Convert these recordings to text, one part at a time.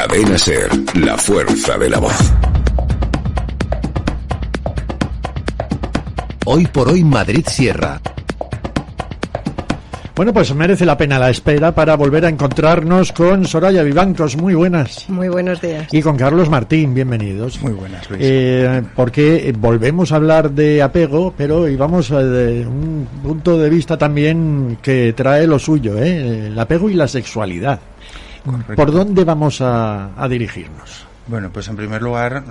Cadena SER, la fuerza de la voz. Hoy por hoy Madrid Sierra. Bueno, pues merece la pena la espera para volver a encontrarnos con Soraya Vivancos. Muy buenas. Muy buenos días. Y con Carlos Martín, bienvenidos. Muy buenas, Luis. Porque volvemos a hablar de apego, pero íbamos de un punto de vista también que trae lo suyo, el apego y la sexualidad. Correcto. ¿Por dónde vamos a dirigirnos? Bueno, pues en primer lugar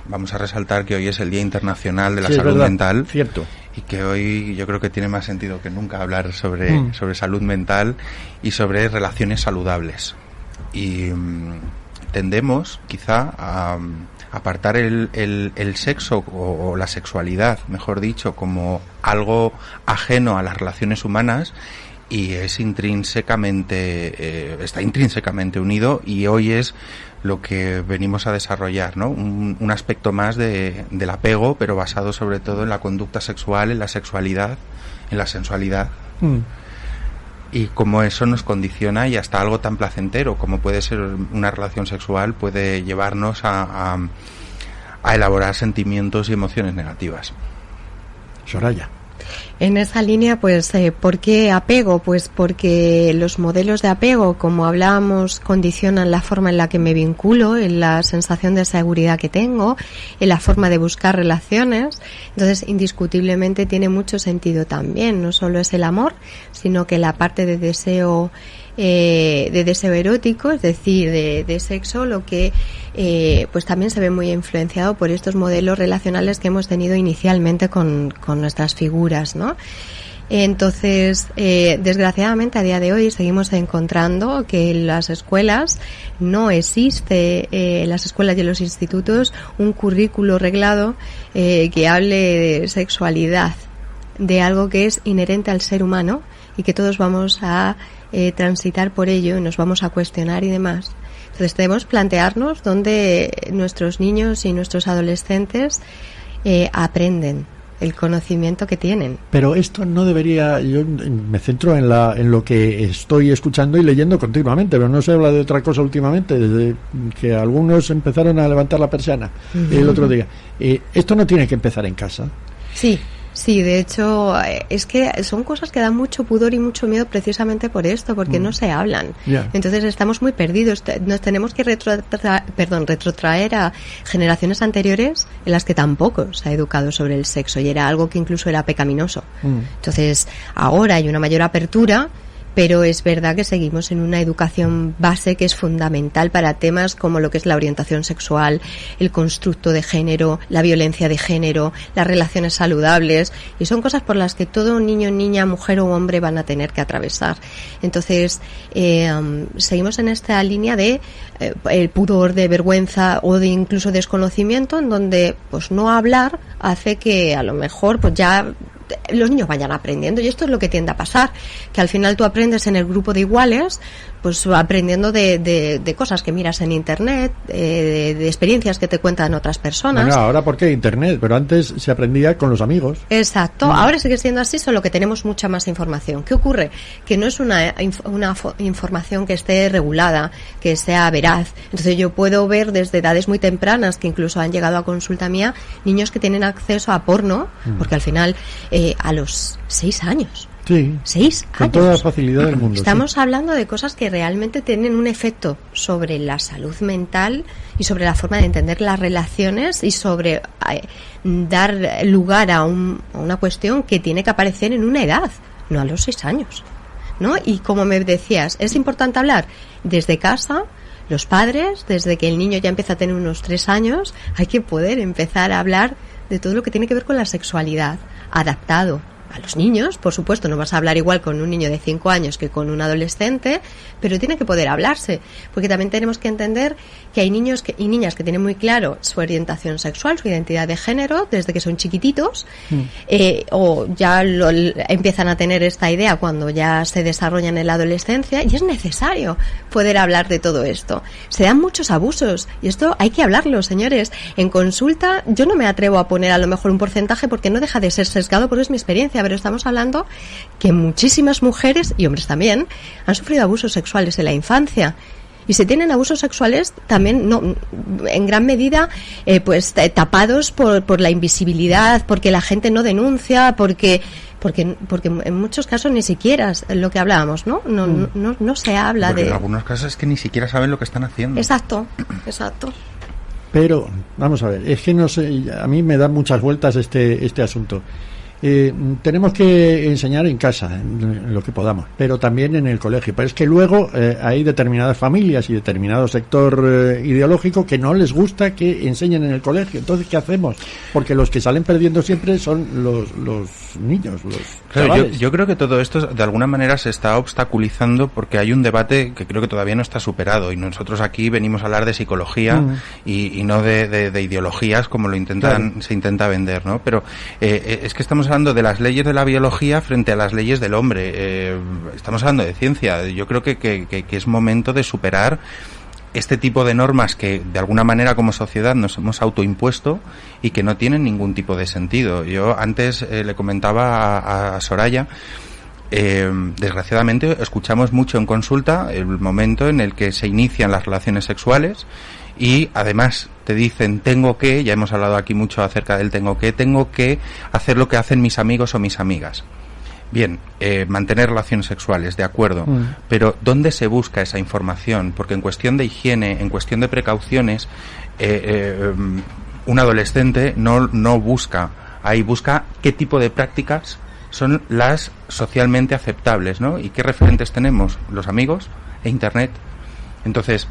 vamos a resaltar que hoy es el Día Internacional de la Salud Mental. Cierto. Y que hoy yo creo que tiene más sentido que nunca hablar sobre salud mental y sobre relaciones saludables. Y tendemos quizá a apartar el sexo o la sexualidad, mejor dicho, como algo ajeno a las relaciones humanas, y es está intrínsecamente unido, y hoy es lo que venimos a desarrollar, ¿no? Un aspecto más del apego, pero basado sobre todo en la conducta sexual, en la sexualidad, en la sensualidad. Y como eso nos condiciona, y hasta algo tan placentero como puede ser una relación sexual puede llevarnos a elaborar sentimientos y emociones negativas. Soraya. En esa línea, pues, ¿por qué apego? Pues porque los modelos de apego, como hablábamos, condicionan la forma en la que me vinculo, en la sensación de seguridad que tengo, en la forma de buscar relaciones. Entonces, indiscutiblemente tiene mucho sentido también. No solo es el amor, sino que la parte de deseo erótico, es decir, de sexo, lo que pues también se ve muy influenciado por estos modelos relacionales que hemos tenido inicialmente con nuestras figuras, ¿no? Entonces, desgraciadamente a día de hoy seguimos encontrando que en las escuelas no existe, en las escuelas y en los institutos, un currículo reglado que hable de sexualidad, de algo que es inherente al ser humano y que todos vamos a transitar por ello y nos vamos a cuestionar y demás. Entonces debemos plantearnos dónde nuestros niños y nuestros adolescentes aprenden el conocimiento que tienen. Pero esto no debería, yo me centro en lo que estoy escuchando y leyendo continuamente, pero no se habla de otra cosa últimamente, desde que algunos empezaron a levantar la persiana el otro día. Esto no tiene que empezar en casa. Sí, de hecho, es que son cosas que dan mucho pudor y mucho miedo precisamente por esto, porque no se hablan. Yeah. Entonces estamos muy perdidos. Nos tenemos que retrotraer a generaciones anteriores en las que tampoco se ha educado sobre el sexo y era algo que incluso era pecaminoso. Entonces, ahora hay una mayor apertura, pero es verdad que seguimos en una educación base que es fundamental para temas como lo que es la orientación sexual, el constructo de género, la violencia de género, las relaciones saludables, y son cosas por las que todo niño, niña, mujer o hombre van a tener que atravesar. Entonces, seguimos en esta línea de el pudor, de vergüenza o de incluso desconocimiento, en donde pues no hablar hace que a lo mejor pues ya los niños vayan aprendiendo, y esto es lo que tiende a pasar, que al final tú aprendes en el grupo de iguales, pues aprendiendo de cosas que miras en internet, de experiencias que te cuentan otras personas. Bueno, ahora porque internet, pero antes se aprendía con los amigos. Exacto, ahora sigue siendo así, solo que tenemos mucha más información. ¿Qué ocurre? Que no es una información que esté regulada, que sea veraz. Entonces yo puedo ver desde edades muy tempranas, que incluso han llegado a consulta mía, niños que tienen acceso a porno, porque al final a los 6 años. Sí, 6 con años. toda la facilidad del mundo. Estamos hablando de cosas que realmente tienen un efecto sobre la salud mental y sobre la forma de entender las relaciones y sobre dar lugar a una cuestión que tiene que aparecer en una edad, no a los 6 años, ¿no? Y como me decías, es importante hablar desde casa. Los padres, desde que el niño ya empieza a tener unos 3 años, hay que poder empezar a hablar de todo lo que tiene que ver con la sexualidad, adaptado a los niños. Por supuesto, no vas a hablar igual con un niño de 5 años que con un adolescente, pero tiene que poder hablarse, porque también tenemos que entender que hay niños y niñas que tienen muy claro su orientación sexual, su identidad de género, desde que son chiquititos, o ya empiezan a tener esta idea cuando ya se desarrollan en la adolescencia, y es necesario poder hablar de todo esto. Se dan muchos abusos, y esto hay que hablarlo, señores. En consulta, yo no me atrevo a poner a lo mejor un porcentaje, porque no deja de ser sesgado, porque es mi experiencia, pero estamos hablando que muchísimas mujeres, y hombres también, han sufrido abusos sexuales en la infancia. Y se tienen abusos sexuales también, no, en gran medida, pues tapados por la invisibilidad, porque la gente no denuncia, porque en muchos casos ni siquiera es lo que hablábamos, ¿no? No se habla porque de... en algunos casos es que ni siquiera saben lo que están haciendo. Exacto. Pero, vamos a ver, es que no sé, a mí me da muchas vueltas este asunto. Tenemos que enseñar en casa, en lo que podamos, pero también en el colegio. Pero es que luego hay determinadas familias y determinado sector ideológico que no les gusta que enseñen en el colegio. Entonces, ¿qué hacemos? Porque los que salen perdiendo siempre son los niños, los chavales. Yo creo que todo esto de alguna manera se está obstaculizando porque hay un debate que creo que todavía no está superado, y nosotros aquí venimos a hablar de psicología y no de ideologías como lo se intenta vender, ¿no? Pero es que estamos hablando de las leyes de la biología frente a las leyes del hombre. Estamos hablando de ciencia. Yo creo que es momento de superar este tipo de normas que de alguna manera como sociedad nos hemos autoimpuesto y que no tienen ningún tipo de sentido. Yo antes le comentaba a Soraya, desgraciadamente escuchamos mucho en consulta el momento en el que se inician las relaciones sexuales y además te dicen ya hemos hablado aquí mucho acerca del tengo que hacer lo que hacen mis amigos o mis amigas. Bien, mantener relaciones sexuales, de acuerdo, pero ¿dónde se busca esa información? Porque en cuestión de higiene, en cuestión de precauciones, un adolescente no busca, busca qué tipo de prácticas son las socialmente aceptables, ¿no? ¿Y qué referentes tenemos? Los amigos e Internet. Entonces,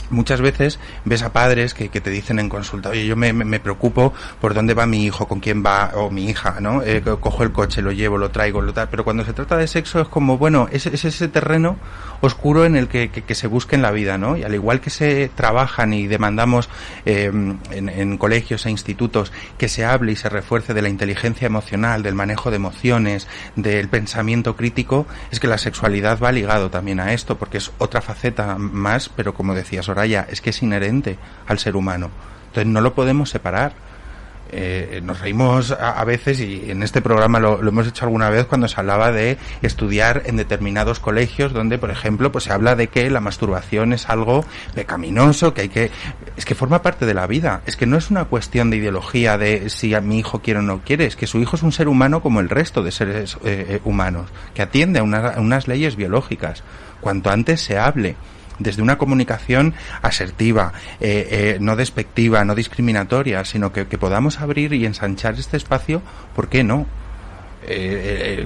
muchas veces ves a padres que te dicen en consulta, oye, yo me preocupo por dónde va mi hijo, con quién va, o mi hija, ¿no? Cojo el coche, lo llevo, lo traigo, pero cuando se trata de sexo es como, bueno, es ese terreno oscuro en el que se busca en la vida, ¿no? Y al igual que se trabajan y demandamos en colegios e institutos que se hable y se refuerce de la inteligencia emocional, del manejo de emociones, del pensamiento crítico, es que la sexualidad va ligado también a esto, porque es otra faceta más, pero como decía Soraya, es que es inherente al ser humano. Entonces no lo podemos separar. Nos reímos a veces, y en este programa lo hemos hecho alguna vez, cuando se hablaba de estudiar en determinados colegios donde, por ejemplo, pues se habla de que la masturbación es algo pecaminoso, es que forma parte de la vida. Es que no es una cuestión de ideología de si a mi hijo quiere o no quiere, es que su hijo es un ser humano como el resto de seres humanos, que atiende a unas leyes biológicas. Cuanto antes se hable desde una comunicación asertiva, no despectiva, no discriminatoria, sino que podamos abrir y ensanchar este espacio, ¿por qué no?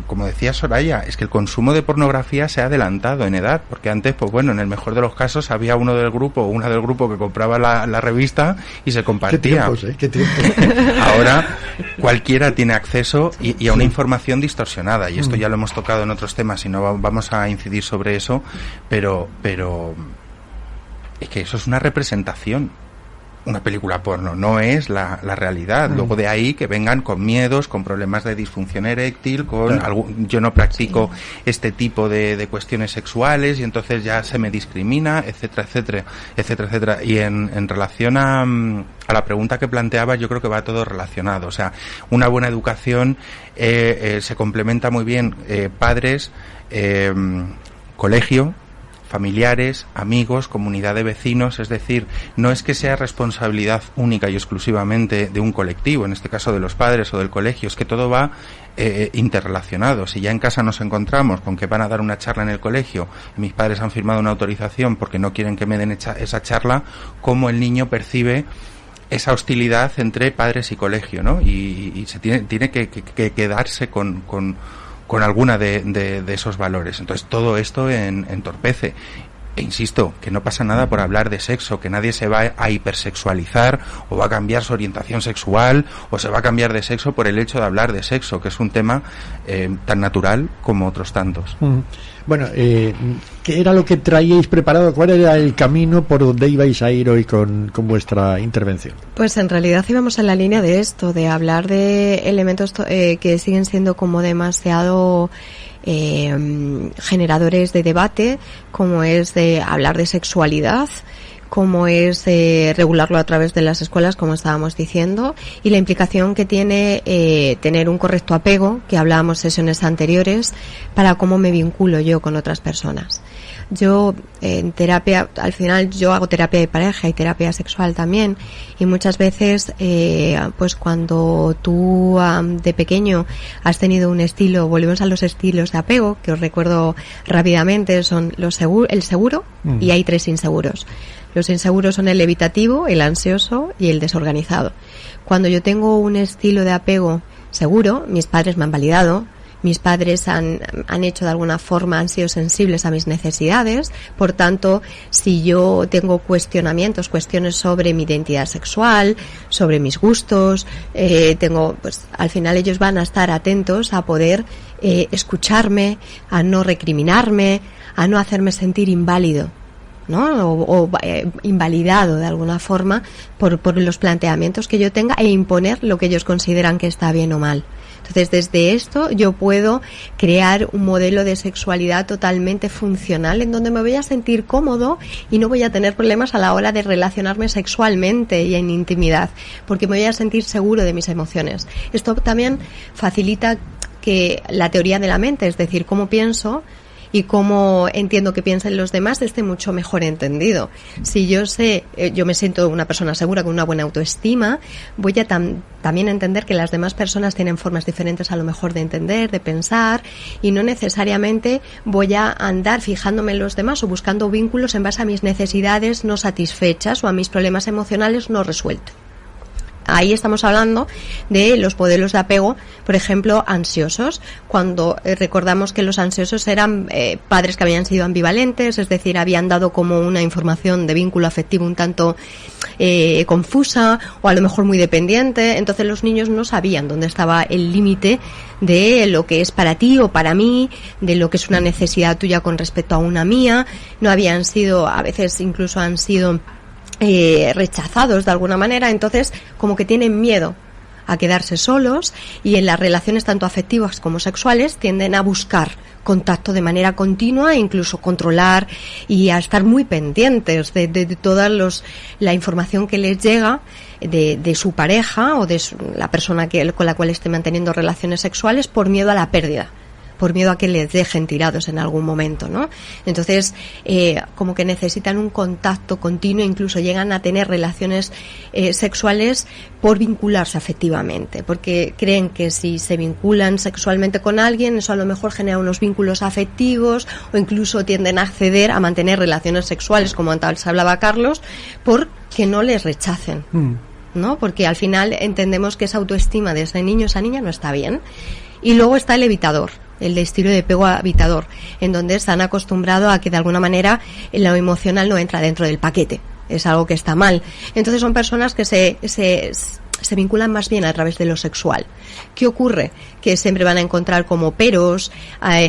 Como decía Soraya, es que el consumo de pornografía se ha adelantado en edad, porque antes, pues bueno, en el mejor de los casos había uno del grupo o una del grupo que compraba la revista y se compartía. ¿Qué tiempos? Ahora cualquiera tiene acceso y a una información distorsionada, y esto ya lo hemos tocado en otros temas y no vamos a incidir sobre eso, pero es que eso es una representación. Una película porno no es la realidad. Luego de ahí que vengan con miedos, con problemas de disfunción eréctil, yo no practico este tipo de cuestiones sexuales y entonces ya se me discrimina, etcétera, etcétera, etcétera, etcétera. Y en relación a la pregunta que planteaba, yo creo que va todo relacionado. O sea, una buena educación se complementa muy bien padres, colegio, familiares, amigos, comunidad de vecinos, es decir, no es que sea responsabilidad única y exclusivamente de un colectivo, en este caso de los padres o del colegio, es que todo va interrelacionado. Si ya en casa nos encontramos con que van a dar una charla en el colegio y mis padres han firmado una autorización porque no quieren que me den esa charla, ¿cómo el niño percibe esa hostilidad entre padres y colegio, ¿no? Y se tiene que quedarse con alguna de esos valores. Entonces todo esto entorpece. E insisto, que no pasa nada por hablar de sexo, que nadie se va a hipersexualizar o va a cambiar su orientación sexual o se va a cambiar de sexo por el hecho de hablar de sexo, que es un tema tan natural como otros tantos. Bueno, ¿qué era lo que traíais preparado? ¿Cuál era el camino por donde ibais a ir hoy con vuestra intervención? Pues en realidad íbamos en la línea de esto, de hablar de elementos que siguen siendo como demasiado generadores de debate, como es de hablar de sexualidad, como es regularlo a través de las escuelas, como estábamos diciendo, y la implicación que tiene tener un correcto apego, que hablábamos sesiones anteriores, para cómo me vinculo yo con otras personas. Yo en terapia, al final yo hago terapia de pareja y terapia sexual también, y muchas veces pues cuando tú de pequeño has tenido un estilo, volvemos a los estilos de apego, que os recuerdo rápidamente, son el seguro y hay 3 inseguros. Los inseguros son el evitativo, el ansioso y el desorganizado. Cuando yo tengo un estilo de apego seguro, mis padres me han validado, mis padres han hecho de alguna forma, han sido sensibles a mis necesidades, por tanto, si yo tengo cuestiones sobre mi identidad sexual, sobre mis gustos, pues al final ellos van a estar atentos a poder escucharme, a no recriminarme, a no hacerme sentir inválido, ¿no? O invalidado de alguna forma por los planteamientos que yo tenga, e imponer lo que ellos consideran que está bien o mal. Entonces, desde esto yo puedo crear un modelo de sexualidad totalmente funcional en donde me voy a sentir cómodo y no voy a tener problemas a la hora de relacionarme sexualmente y en intimidad, porque me voy a sentir seguro de mis emociones. Esto también facilita que la teoría de la mente, es decir, cómo pienso y cómo entiendo que piensan los demás, esté mucho mejor entendido. Si yo me siento una persona segura con una buena autoestima, voy a también entender que las demás personas tienen formas diferentes a lo mejor de entender, de pensar, y no necesariamente voy a andar fijándome en los demás o buscando vínculos en base a mis necesidades no satisfechas o a mis problemas emocionales no resueltos. Ahí estamos hablando de los modelos de apego, por ejemplo, ansiosos, cuando recordamos que los ansiosos eran padres que habían sido ambivalentes, es decir, habían dado como una información de vínculo afectivo un tanto confusa o a lo mejor muy dependiente. Entonces los niños no sabían dónde estaba el límite de lo que es para ti o para mí, de lo que es una necesidad tuya con respecto a una mía. No habían sido, a veces incluso han sido rechazados de alguna manera, entonces como que tienen miedo a quedarse solos, y en las relaciones tanto afectivas como sexuales tienden a buscar contacto de manera continua e incluso controlar y a estar muy pendientes de toda la información que les llega de su pareja o de la persona con la cual esté manteniendo relaciones sexuales, por miedo a la pérdida, por miedo a que les dejen tirados en algún momento, ¿no? Entonces, como que necesitan un contacto continuo, incluso llegan a tener relaciones sexuales por vincularse afectivamente, porque creen que si se vinculan sexualmente con alguien, eso a lo mejor genera unos vínculos afectivos, o incluso tienden a acceder a mantener relaciones sexuales, como antes hablaba Carlos, porque no les rechacen, ¿no? Porque al final entendemos que esa autoestima de ese niño, esa niña no está bien. Y luego está el evitador, el de estilo de apego evitador, en donde se han acostumbrado a que de alguna manera lo emocional no entra dentro del paquete, es algo que está mal. Entonces son personas que se vinculan más bien a través de lo sexual. ¿Qué ocurre? Que siempre van a encontrar como peros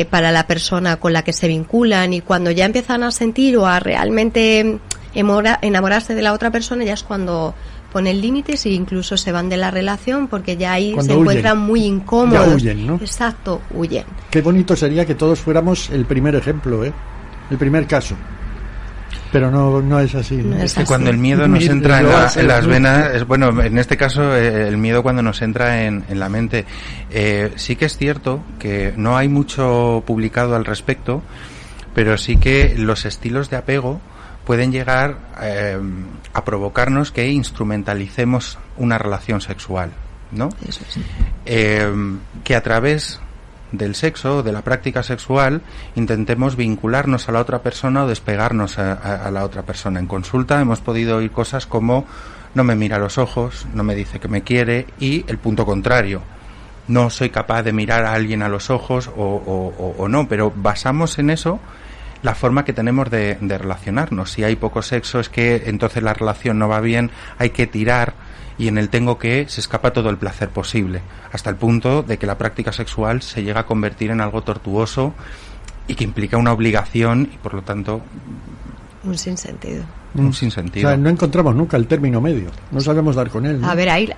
para la persona con la que se vinculan, y cuando ya empiezan a sentir o a realmente enamorarse de la otra persona, ya es cuando ponen límites e incluso se van de la relación, porque ya ahí cuando se encuentran muy incómodos. Ya huyen, ¿no? Exacto, huyen. Qué bonito sería que todos fuéramos el primer ejemplo, el primer caso. Pero no es así. No es que cuando el miedo nos entra en las venas, bueno, en este caso el miedo cuando nos entra en la mente, sí que es cierto que no hay mucho publicado al respecto, pero sí que los estilos de apego pueden llegar a provocarnos que instrumentalicemos una relación sexual, ¿no? Eso sí. Que a través del sexo, de la práctica sexual, intentemos vincularnos a la otra persona o despegarnos a la otra persona. En consulta hemos podido oír cosas como: no me mira a los ojos, no me dice que me quiere, y el punto contrario: no soy capaz de mirar a alguien a los ojos o no, pero basamos en eso la forma que tenemos de relacionarnos. Si hay poco sexo, es que entonces la relación no va bien, hay que tirar, y en el tengo que se escapa todo el placer posible, hasta el punto de que la práctica sexual se llega a convertir en algo tortuoso y que implica una obligación y por lo tanto un sinsentido. un sinsentido. O sea, no encontramos nunca el término medio, no sabemos dar con él, ¿no? A ver, ahí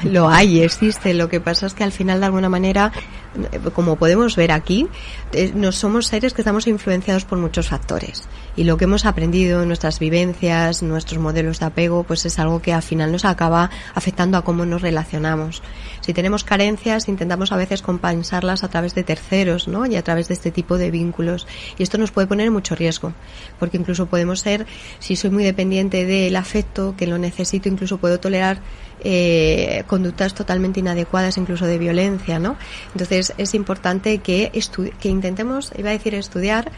lo hay, existe. Lo que pasa es que al final, de alguna manera, como podemos ver aquí, no somos seres que estamos influenciados por muchos factores. Y lo que hemos aprendido, nuestras vivencias, nuestros modelos de apego, pues es algo que al final nos acaba afectando a cómo nos relacionamos. Si tenemos carencias, intentamos a veces compensarlas a través de terceros, ¿no? Y a través de este tipo de vínculos. Y esto nos puede poner en mucho riesgo, porque incluso podemos ser, si soy muy dependiente del afecto, que lo necesito, incluso puedo tolerar conductas totalmente inadecuadas, incluso de violencia, ¿no? Entonces es importante que intentemos, iba a decir estudiar,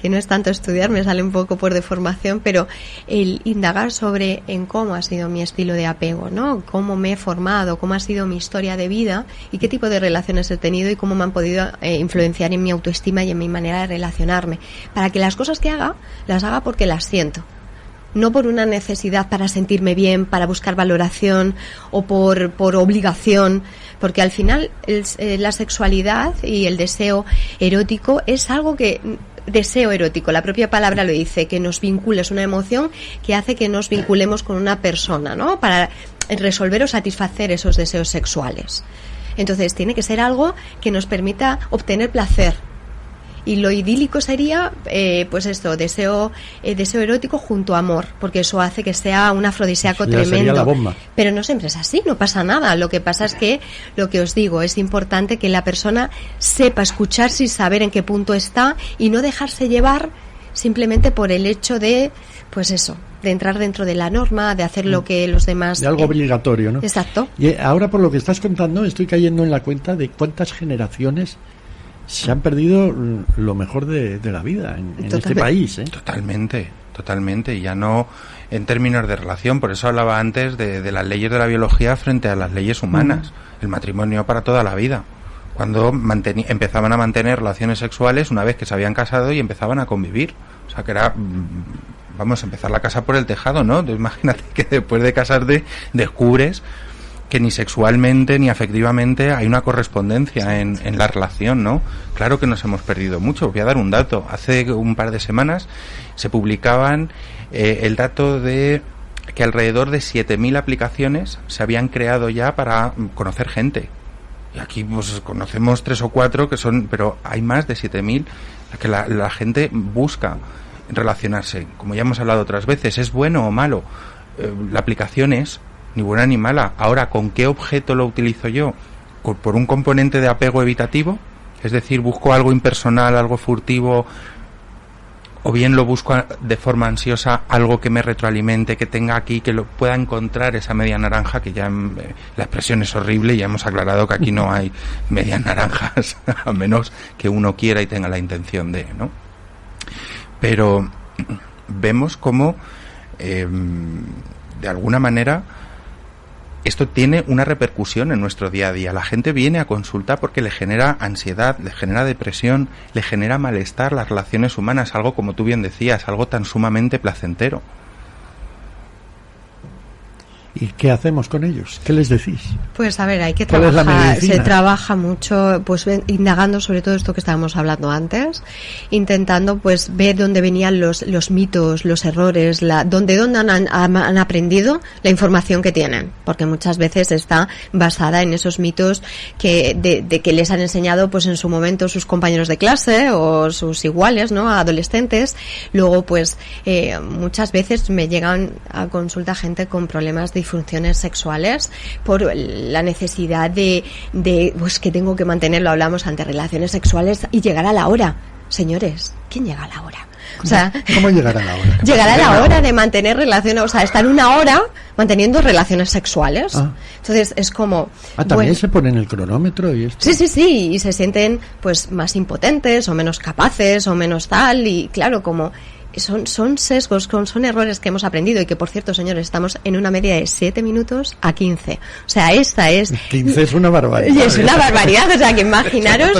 que no es tanto estudiar, me sale un poco por deformación, pero el indagar sobre en cómo ha sido mi estilo de apego, ¿no? Cómo me he formado, cómo ha sido mi historia de vida y qué tipo de relaciones he tenido y cómo me han podido influenciar en mi autoestima y en mi manera de relacionarme, para que las cosas que haga, las haga porque las siento. No por una necesidad para sentirme bien, para buscar valoración o por obligación, porque al final la sexualidad y el deseo erótico es algo que... Deseo erótico, la propia palabra lo dice, que nos vincula, es una emoción que hace que nos vinculemos con una persona, ¿no? Para resolver o satisfacer esos deseos sexuales. Entonces tiene que ser algo que nos permita obtener placer. Y lo idílico sería, pues esto, deseo erótico junto a amor, porque eso hace que sea un afrodisíaco tremendo. Sería la bomba. Pero no siempre es así, no pasa nada. Lo que pasa es que, lo que os digo, es importante que la persona sepa escucharse y saber en qué punto está y no dejarse llevar simplemente por el hecho de, pues eso, de entrar dentro de la norma, de hacer lo que los demás... De algo obligatorio, ¿no? Exacto. Y ahora, por lo que estás contando, estoy cayendo en la cuenta de cuántas generaciones se han perdido lo mejor de la vida en este país, ¿eh? Totalmente, y ya no en términos de relación. Por eso hablaba antes de las leyes de la biología frente a las leyes humanas. El matrimonio para toda la vida. Cuando empezaban a mantener relaciones sexuales una vez que se habían casado y empezaban a convivir. O sea, que era... Vamos a empezar la casa por el tejado, ¿no? Entonces, imagínate que después de casarte descubres que ni sexualmente ni afectivamente hay una correspondencia en la relación, ¿no? Claro que nos hemos perdido mucho. Voy a dar un dato. Hace un par de semanas se publicaban el dato de que alrededor de 7.000 aplicaciones se habían creado ya para conocer gente. Y aquí pues conocemos 3 o 4 que son, pero hay más de 7.000 que la gente busca relacionarse. Como ya hemos hablado otras veces, ¿es bueno o malo? La aplicación es ni buena ni mala. Ahora, ¿con qué objeto lo utilizo yo? ¿Por un componente de apego evitativo? Es decir, busco algo impersonal, algo furtivo, o bien lo busco de forma ansiosa, algo que me retroalimente, que tenga aquí, que lo pueda encontrar esa media naranja, que ya la expresión es horrible, ya hemos aclarado que aquí no hay medias naranjas, a menos que uno quiera y tenga la intención de, ¿no? Pero vemos cómo, de alguna manera, esto tiene una repercusión en nuestro día a día. La gente viene a consulta porque le genera ansiedad, le genera depresión, le genera malestar las relaciones humanas, algo, como tú bien decías, algo tan sumamente placentero. ¿Y qué hacemos con ellos? ¿Qué les decís? Pues a ver, hay que ¿Cuál es la trabajar, medicina? se trabaja mucho, pues indagando sobre todo esto que estábamos hablando antes, intentando pues ver dónde venían los mitos, los errores, dónde han aprendido la información que tienen, porque muchas veces está basada en esos mitos de que les han enseñado pues en su momento sus compañeros de clase o sus iguales, ¿no? Adolescentes. Luego pues muchas veces me llegan a consulta gente con problemas de disfunciones sexuales por la necesidad de pues que tengo que mantenerlo, hablamos ante relaciones sexuales y llegar a la hora. Señores, ¿quién llega a la hora? O sea, ¿cómo llegar a la hora? Llegar a la hora de mantener relaciones, o sea, estar una hora manteniendo relaciones sexuales. Entonces es como... también se ponen el cronómetro y esto. Sí, y se sienten pues más impotentes o menos capaces o menos tal, y claro, como... Son sesgos, son errores que hemos aprendido y que, por cierto, señores, estamos en una media de 7 minutos a 15. O sea, esta es... 15 es una barbaridad. Y es una barbaridad, o sea, que imaginaros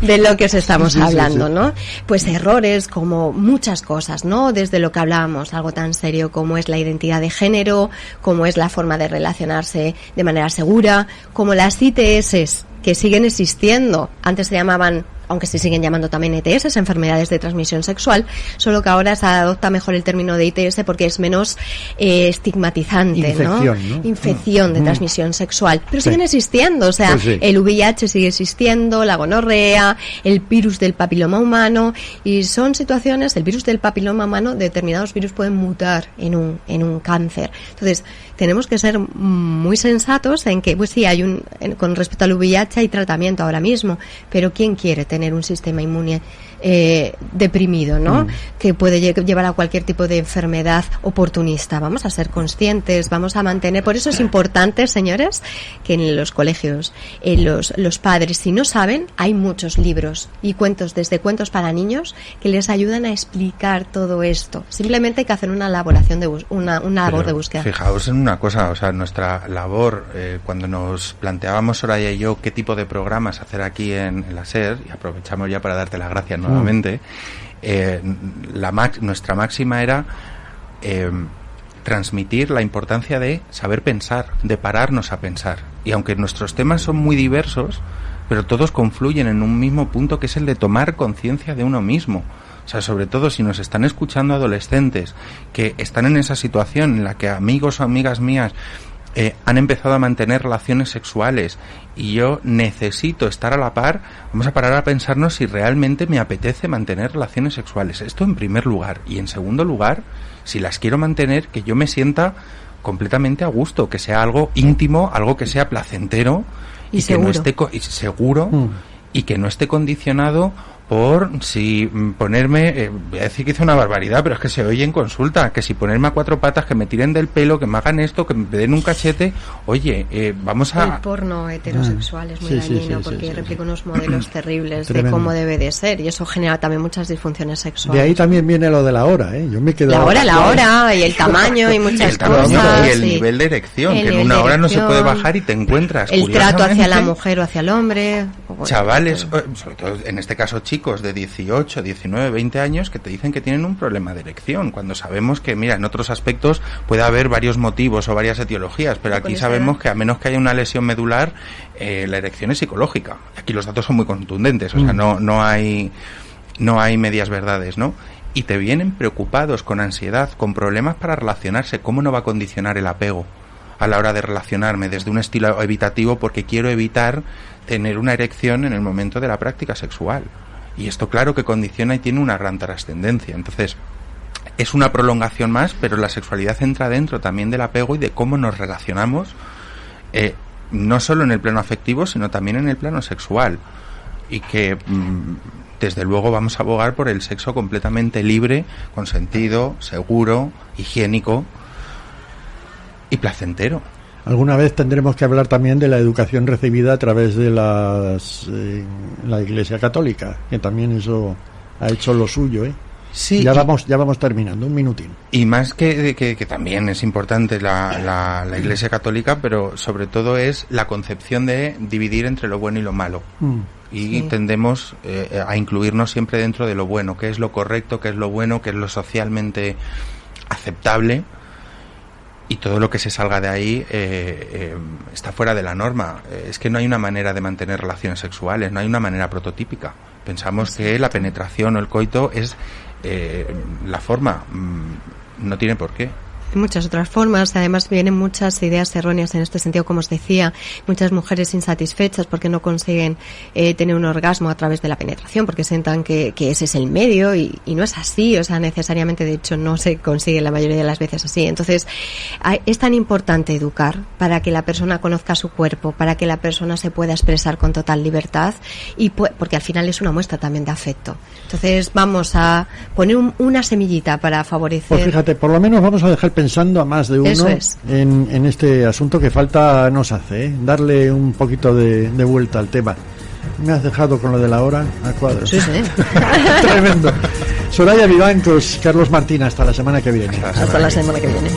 de lo que os estamos hablando, ¿no? Pues errores como muchas cosas, ¿no? Desde lo que hablábamos, algo tan serio como es la identidad de género, como es la forma de relacionarse de manera segura, como las ITS que siguen existiendo. Antes se llamaban aunque se siguen llamando también ETS, enfermedades de transmisión sexual, solo que ahora se adopta mejor el término de ITS porque es menos estigmatizante, infección, ¿no? Infección de transmisión sexual. Pero siguen existiendo, o sea, Pues sí. el VIH sigue existiendo, la gonorrea, el virus del papiloma humano, y son situaciones, el virus del papiloma humano, determinados virus pueden mutar en un cáncer. Entonces, tenemos que ser muy sensatos en que, pues sí, con respecto al VIH hay tratamiento ahora mismo, pero ¿quién quiere tener un sistema inmune deprimido, ¿no? Que puede llevar a cualquier tipo de enfermedad oportunista? Vamos a ser conscientes, vamos a mantener. Por eso es importante, señores, que en los colegios los padres, si no saben, hay muchos libros y cuentos, desde cuentos para niños, que les ayudan a explicar todo esto. Simplemente hay que hacer una elaboración una labor de búsqueda. Fijaos en una cosa, o sea, nuestra labor, cuando nos planteábamos, Soraya y yo, qué tipo de programas hacer aquí en la SER, y aprovechamos ya para darte las gracias nuevamente, nuestra máxima era transmitir la importancia de saber pensar, de pararnos a pensar. Y aunque nuestros temas son muy diversos, pero todos confluyen en un mismo punto, que es el de tomar conciencia de uno mismo. O sea, sobre todo si nos están escuchando adolescentes que están en esa situación en la que amigos o amigas mías han empezado a mantener relaciones sexuales y yo necesito estar a la par, vamos a parar a pensarnos si realmente me apetece mantener relaciones sexuales. Esto en primer lugar. Y en segundo lugar, si las quiero mantener, que yo me sienta completamente a gusto, que sea algo íntimo, algo que sea placentero y que no esté seguro y que no esté condicionado por si ponerme, voy a decir que hice una barbaridad, pero es que se oye en consulta, que si ponerme a cuatro patas, que me tiren del pelo, que me hagan esto, que me den un cachete, oye, vamos a... El porno heterosexual es muy dañino porque replica unos modelos terribles de cómo debe de ser, y eso genera también muchas disfunciones sexuales. De ahí también viene lo de la hora, ¿eh? Yo me quedo... La hora y el tamaño y muchas cosas. Y el nivel de erección, que en una hora no se puede bajar y te encuentras. El trato hacia la mujer o hacia el hombre. Chavales, sobre todo en este caso chicos de 18, 19, 20 años que te dicen que tienen un problema de erección, cuando sabemos que, mira, en otros aspectos puede haber varios motivos o varias etiologías, pero aquí sabemos que a menos que haya una lesión medular, la erección es psicológica. Aquí los datos son muy contundentes, o sea, no hay medias verdades, ¿no? Y te vienen preocupados, con ansiedad, con problemas para relacionarse. ¿Cómo no va a condicionar el apego a la hora de relacionarme desde un estilo evitativo porque quiero evitar tener una erección en el momento de la práctica sexual? Y esto claro que condiciona y tiene una gran trascendencia. Entonces, es una prolongación más, pero la sexualidad entra dentro también del apego y de cómo nos relacionamos, no solo en el plano afectivo, sino también en el plano sexual. Y que, desde luego, vamos a abogar por el sexo completamente libre, consentido, seguro, higiénico y placentero. Alguna vez tendremos que hablar también de la educación recibida a través de la Iglesia Católica, que también eso ha hecho lo suyo, ¿eh? Sí, ya vamos terminando, un minutín. Y más que también es importante la Iglesia Católica, pero sobre todo es la concepción de dividir entre lo bueno y lo malo. Y tendemos a incluirnos siempre dentro de lo bueno, qué es lo correcto, qué es lo bueno, qué es lo socialmente aceptable. Y todo lo que se salga de ahí está fuera de la norma. Es que no hay una manera de mantener relaciones sexuales, no hay una manera prototípica. Pensamos que la penetración o el coito es la forma. No tiene por qué. Hay muchas otras formas, además vienen muchas ideas erróneas en este sentido, como os decía, muchas mujeres insatisfechas porque no consiguen tener un orgasmo a través de la penetración, porque sientan que ese es el medio y no es así, o sea, necesariamente, de hecho, no se consigue la mayoría de las veces así. Entonces, es tan importante educar para que la persona conozca su cuerpo, para que la persona se pueda expresar con total libertad, y porque al final es una muestra también de afecto. Entonces, vamos a poner una semillita para favorecer... Pues fíjate, por lo menos vamos a dejar pensando a más de uno en este asunto que falta nos hace, ¿eh? Darle un poquito de vuelta al tema. Me has dejado con lo de la hora a cuadros. Sí. Tremendo. Soraya Vivancos, Carlos Martín, hasta la semana que viene. Hasta la semana que viene.